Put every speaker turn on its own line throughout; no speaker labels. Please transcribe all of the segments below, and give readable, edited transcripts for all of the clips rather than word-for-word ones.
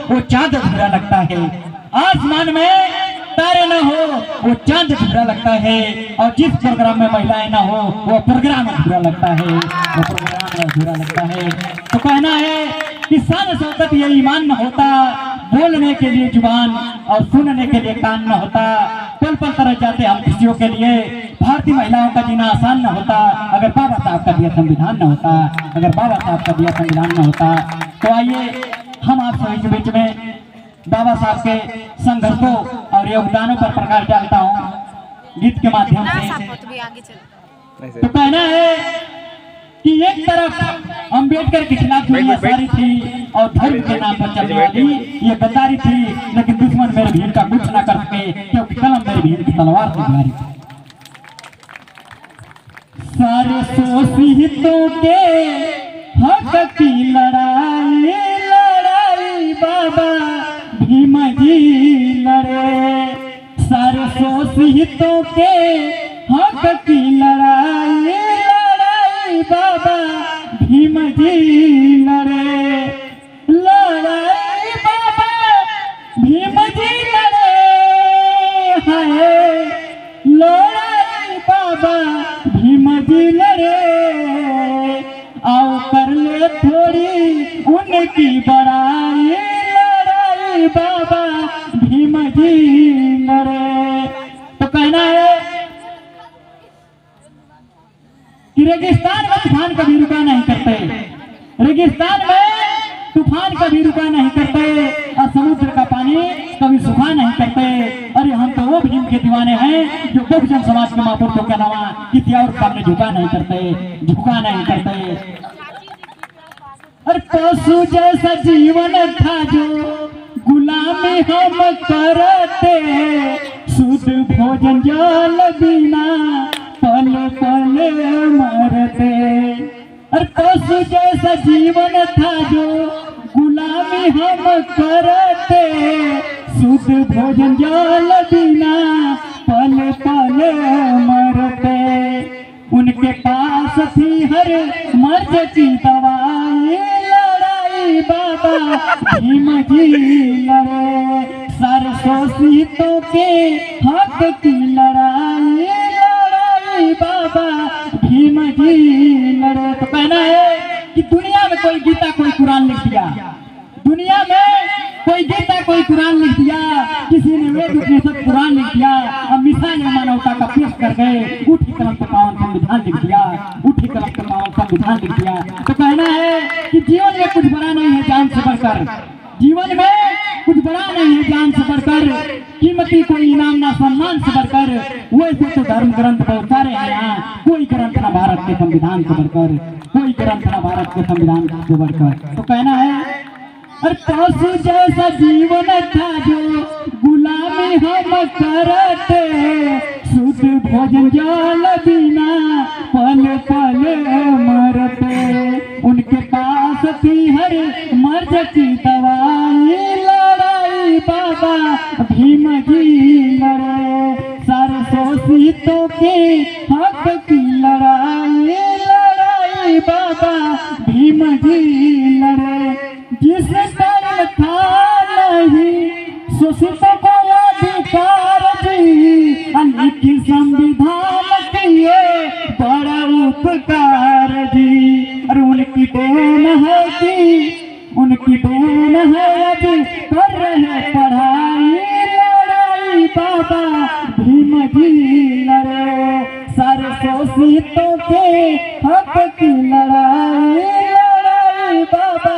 वो चांद अधूरा लगता है। आसमान में तारे न हो वो चांद अधूरा लगता है। और जिस प्रोग्राम में महिलाएं ना हो वो प्रोग्राम अधूरा लगता है, वो प्रोग्राम अधूरा लगता है। तो कहना है कि शान शौकत ये ईमान न होता, बोलने के लिए जुबान और सुनने के लिए कान न होता। पल पल तरस जाते हम खुशियों के लिए। भारतीय महिलाओं का जीना आसान न होता अगर बाबा साहब का दिया संविधान न होता, अगर बाबा साहब का दिया संविधान न होता। तो आइए हम आप सभी के बीच में बाबा साहब के संघर्षों और योगदानों पर प्रकाश डालता हूँ गीत के माध्यम से। तो कहना है कि एक तरफ अम्बेडकर के खिलाफ दुनिया सारी थी और धर्म के नाम पर चलने वाली ये गद्दारी थी, लेकिन दुश्मन मेरे भीम का कुछ ना कर सके क्योंकि कलम मेरे भीम की तलवार से गुजारी थी। सारे शोषितों के हक की लड़ाई लड़ाई बाबा भीम जी लड़े। सारे शोषितों के हक की लड़ाई लड़ाई बाबा भीम जी लड़े। लड़ाई बाबा भीम जी लड़े है, लड़ाई बाबा भीम जी लड़े। आओ कर ले थोड़ी उनकी बड़ाई, लड़ाई बाबा भीम जी लड़े। तो कहना है कि रेगिस्तान में तूफान कभी रुका नहीं करते, रेगिस्तान में तूफान कभी रुका नहीं करते, और समुद्र का पानी कभी सूखा नहीं करते। अरे हम तो वो भीम के दीवाने हैं जो बहुजन समाज के महापुरुषों के अलावा किसी और सामने झुका नहीं करते, झुका नहीं करते। और पशु जैसा जीवन था जो गुलामी हम करते, शुद्ध भोजन जल बिना पल पल मरते। और पशु जैसा जीवन था जो गुलामी हम करते, शुद्ध भोजन जल बिना पल पल मरते। उनके पास थी हर मर्ज की दवाई, लड़ाई बाबा भीम जी लड़े। सारे शोषितों के हक की लड़ाई लड़ाई बाबा भीम जी लड़े। तो कहना है कि दुनिया में कोई गीता कोई कुरान लिख दिया, दुनिया में कोई गीता कोई कुरान लिख दिया, किसी ने वेद उपनिषद कुरान लिख दिया, अब मिसाल मानवता का पेश कर गए, उठी कलम पे पावन संविधान लिख दिया, उठी कलम पे पावन संविधान लिख दिया। तो कहना है कि जीवन में कुछ बड़ा नहीं है जान से बढ़कर, जीवन में कुछ बड़ा नहीं है जान से बढ़कर, कीमती कोई इनाम ना सम्मान से बढ़कर। वैसे तो धर्म ग्रंथ बहुत सारे हैं यहाँ, कोई ग्रंथ ना भारत के संविधान से बढ़कर, कोई ग्रंथ ना भारत के संविधान से बढ़कर। तो कहना है और पशु जैसा जीवन था जो गुलामी हम करते, शुद्ध भोजन जल बिना पल पल मरते। उनके पास थी हर मर्ज की दवाई, लड़ाई बाबा भीम जी लड़े। सारे शोषितों के हक की लड़ाई लड़ाई बाबा भीम जी लड़े। जिस टाइम था नहीं शोषितों को अधिकार जी, लिखी संविधान किए बड़ा उपकार जी। और उनकी देन है कि उनकी देन है अभी कर रहे पढ़ाई, लड़ाई बाबा भीम जी लड़े। सारे शोषितों के हक की लड़ाई लड़ाई बाबा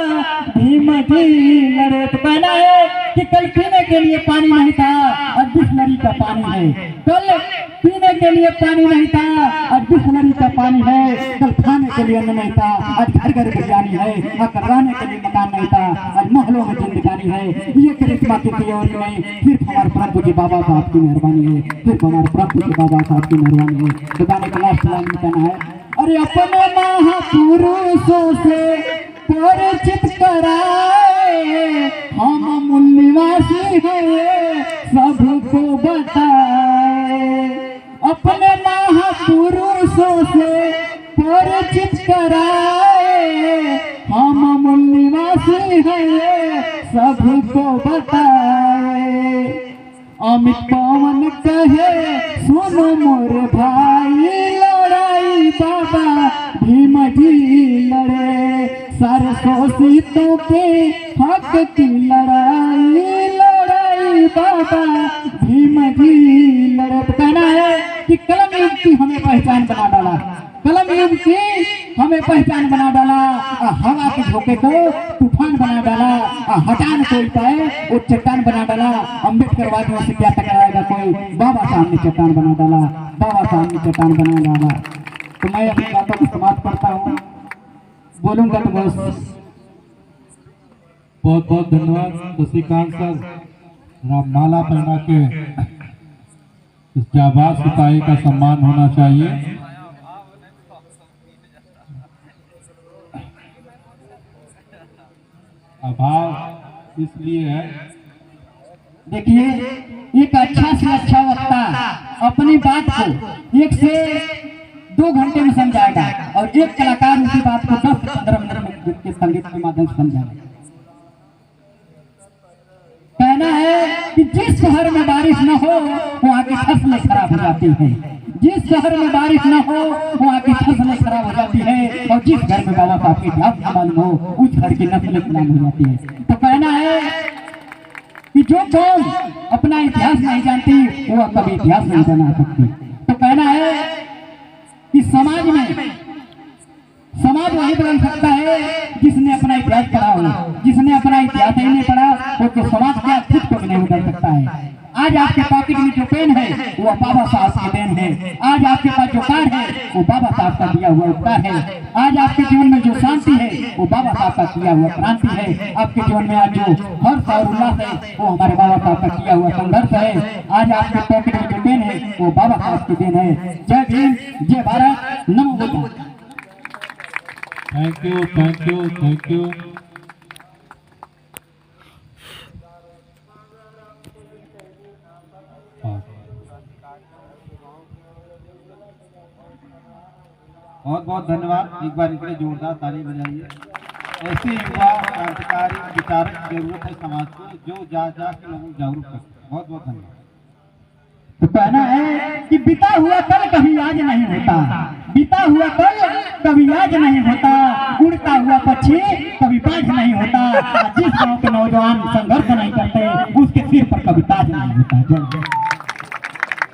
भीम जी लड़े। तो कहना है कि कल पीने के लिए पानी नहीं था और बिस्लरी का पानी है, कल पीने के लिए पानी नहीं था और बिस्लरी का पानी है। कल खाने के लिए अन्न नहीं था आज घर घर बिरयानी है, और रहने के लिए मकान नहीं था आज महलों में जिंदगानी है। ये करिश्मा किसी और नहीं, सिर्फ हमारे प्रभु जी बाबा साहब की मेहरबानी है, सिर्फ हमारे प्रभु जी बाबा साहब की मेहरबानी है। तो गाने का लास्ट लाइन में कहना है अरे अपने महापुरुषों से परिचित कराए, हम मूल निवासी हैं सबको बताए। अपने महापुरुषों से परिचित कराए, हम मूल निवासी हैं सभी को बताए। अमित पवन कहे सुनो मोर भाई, लड़ाई बाबा भीम जी लड़े, सरसों सीतों के हक की लड़ाई, लड़ाई बाबा भीम जी लड़े। तो कहना है कि कलम युग की हमें पहचान बना डाला, कलम युग की हमें पहचान बना डाला, हवा के झोंके को तूफान बना डाला, हटा न कोई पाए वो चट्टान बना डाला। अम्बेडकरवादियों से क्या टकराएगा कोई, बाबा साहब ने चट्टान बना डाला, बाबा साहब ने चट्टान बना डाला। तो मैं अपनी बातों को समाप्त करता हूँ, बोलूंगा तो बस।
बहुत बहुत धन्यवाद शशिकांत सर। आप माला पहना के इस जाबाज सिपाही का सम्मान होना चाहिए। अभाव इसलिए है,
देखिए एक अच्छा से अच्छा वक्ता अपनी बात को 1 से 2 घंटे में समझाएगा और एक कलाकार उसी बात को 10-15 मिनट के संगीत के माध्यम से समझाएगा। कहना है कि जिस शहर में बारिश न हो वहाँ की फसलें खराब हो जाती है, जिस शहर में बारिश न हो वहाँ की फसलें खराब हो जाती है, और जिस घर में बाबा साहब की इतिहास न मालूम हो उस घर की नस्लें खराब हो जाती है। तो कहना है कि जो कौम अपना इतिहास नहीं जानती वो कभी इतिहास नहीं बना सकती। तो कहना है कि समाज वही बदल सकता है जिसने अपना इतिहास पढ़ा हो, जिसने अपना इतिहास ही नहीं पढ़ा वो तो समाज क्या खुद को भी नहीं बदल सकता है। आज आपके पॉकेट में जो पेन है वो बाबा साहब की देन है, आज आपके पास जो कार है वो बाबा साहब का दिया हुआ उपकार है, आज आपके जीवन में जो शांति है वो बाबा साहब का किया हुआ क्रांति है, आपके जीवन में आज जो हर्ष और उल्लास है वो हमारे बाबा साहब का किया हुआ संघर्ष है, आज आपके पॉकेट में जो पेन है वो बाबा साहब की देन है। जय भीम, जय भारत, नमो बुद्धाय।
Thank you, thank you, thank you. बहुत बहुत धन्यवाद। एक बार इनके जोरदार ताली बजाइए। ऐसे युवा क्रांतिकारी विचारक की जरूरत है समाज को, जो जा के लोगों को जागरूक कर सके। बहुत बहुत धन्यवाद।
तो कहना है कि बीता हुआ कल कभी आज नहीं होता, बीता हुआ कल कभी आज नहीं होता, उड़ता हुआ पक्षी कभी बाज नहीं होता, जिस गांव के नौजवान संघर्ष नहीं करते उसके सिर पर कभी ताज नहीं होता। जय